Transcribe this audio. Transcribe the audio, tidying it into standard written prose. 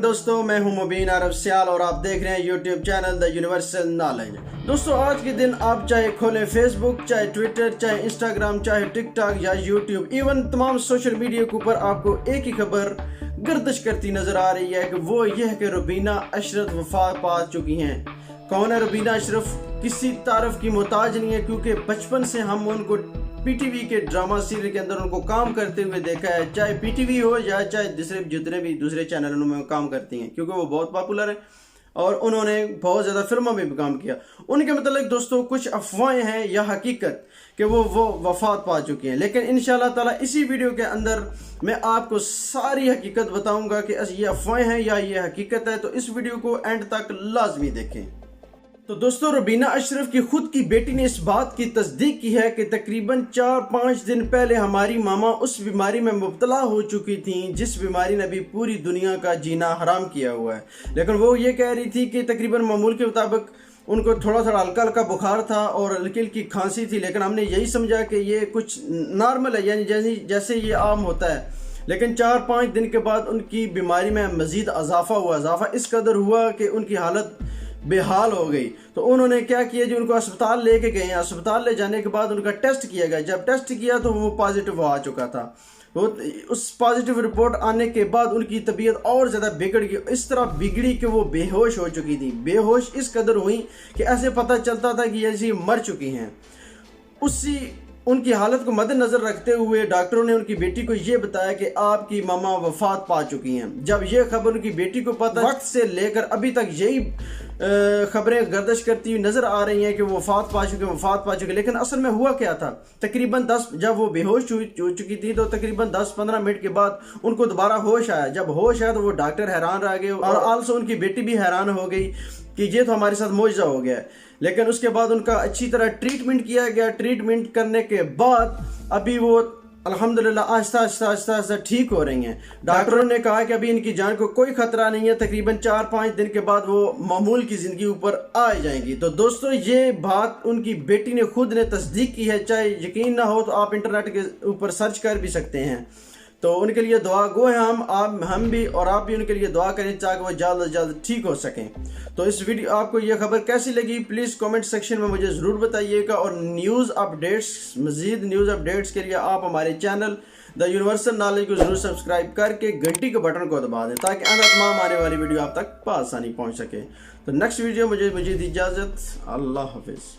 दोस्तों, मैं हूं मुबीन अरब सियाल और आप देख रहे हैं YouTube channel the universal knowledge. दोस्तों, आज के दिन आप चाहे खोलें फेसबुक, चाहे ट्विटर, चाहे इंस्टाग्राम, चाहे टिकटॉक या यूट्यूब, इवन तमाम सोशल मीडिया के ऊपर आपको एक ही खबर गर्दिश करती नजर आ रही है कि वो यह है कि रुबीना अशरफ वफात पा चुकी हैं। कौन है रुबीना अशरफ? किसी तारीफ की मोहताज नहीं है, क्योंकि बचपन से हम उनको पीटीवी के ड्रामा सीरियल के अंदर उनको काम करते हुए देखा है, चाहे पीटीवी हो या चाहे जितने भी दूसरे चैनलों में काम करती हैं, क्योंकि वो बहुत पॉपुलर है और उन्होंने बहुत ज़्यादा फिल्मों में भी काम किया। उनके मतलब दोस्तों कुछ अफवाहें हैं या हकीकत कि वो वफात पा चुकी हैं, लेकिन इंशाल्लाह ताला इसी वीडियो के अंदर मैं आपको सारी हकीकत बताऊंगा कि ये अफवाहें हैं या ये हकीकत है। तो इस वीडियो को एंड तक लाजमी देखें। तो दोस्तों, रुबीना अशरफ की खुद की बेटी ने इस बात की तस्दीक की है कि तकरीबन 4-5 दिन पहले हमारी मामा उस बीमारी में मुब्तला हो चुकी थी जिस बीमारी ने भी पूरी दुनिया का जीना हराम किया हुआ है। लेकिन वो ये कह रही थी कि तकरीबन मामूल के मुताबिक उनको थोड़ा थोड़ा हल्का हल्का बुखार था और हल्की हल्की खांसी थी, लेकिन हमने यही समझा कि ये कुछ नॉर्मल है, यानी जैसे ये आम होता है। लेकिन 4-5 दिन के बाद उनकी बीमारी में मज़ीद इजाफा हुआ। इजाफा इस कदर हुआ कि उनकी हालत बेहाल हो गई। तो उन्होंने क्या किया जी, उनको अस्पताल लेके गए। अस्पताल ले जाने के बाद उनका टेस्ट किया गया। जब टेस्ट किया तो वो पॉजिटिव आ चुका था। वो उस पॉजिटिव रिपोर्ट आने के बाद उनकी तबीयत और ज़्यादा बिगड़ गई। इस तरह बिगड़ी कि वो बेहोश हो चुकी थी। बेहोश इस कदर हुई कि ऐसे पता चलता था कि ये मर चुकी हैं। उनकी हालत को मद्देनजर रखते हुए डॉक्टरों ने उनकी बेटी को ये बताया कि आपकी मामा वफात पा चुकी हैं। जब ये खबर उनकी बेटी को पता, वक्त से लेकर अभी तक यही खबरें गर्दिश करती हुई नजर आ रही हैं कि वो वफात पा चुकी। लेकिन असल में हुआ क्या था? तकरीबन जब वो बेहोश हो चुकी थी तो तकरीबन 10-15 मिनट के बाद उनको दोबारा होश आया। जब होश आया तो वो डॉक्टर हैरान रह गए और आल्सो उनकी बेटी भी हैरान हो गई कि ये तो हमारे साथ मौजज़ा हो गया है। लेकिन उसके बाद उनका अच्छी तरह ट्रीटमेंट किया गया। ट्रीटमेंट करने के बाद अभी वो अल्हम्दुलिल्लाह आहिस्ता ठीक हो रही हैं। डॉक्टरों ने कहा कि अभी इनकी जान को कोई खतरा नहीं है। तकरीबन 4-5 दिन के बाद वो मामूल की ज़िंदगी ऊपर आ जाएंगी। तो दोस्तों, ये बात उनकी बेटी ने खुद ने तस्दीक की है। चाहे यकीन ना हो तो आप इंटरनेट के ऊपर सर्च कर भी सकते हैं। तो उनके लिए दुआ गो है हम भी और आप भी उनके लिए दुआ करें ताकि वो जल्द से जल्द ठीक हो सकें। तो इस वीडियो आपको ये खबर कैसी लगी प्लीज़ कमेंट सेक्शन में मुझे ज़रूर बताइएगा। और मज़ीद न्यूज़ अपडेट्स के लिए आप हमारे चैनल द यूनिवर्सल नॉलेज को ज़रूर सब्सक्राइब करके घंटी के बटन को दबा दें ताकि तमाम आने वाली वीडियो आप तक आसानी पहुँच सके। तो नेक्स्ट वीडियो मुझे दी इजाज़त। अल्लाह हाफिज़।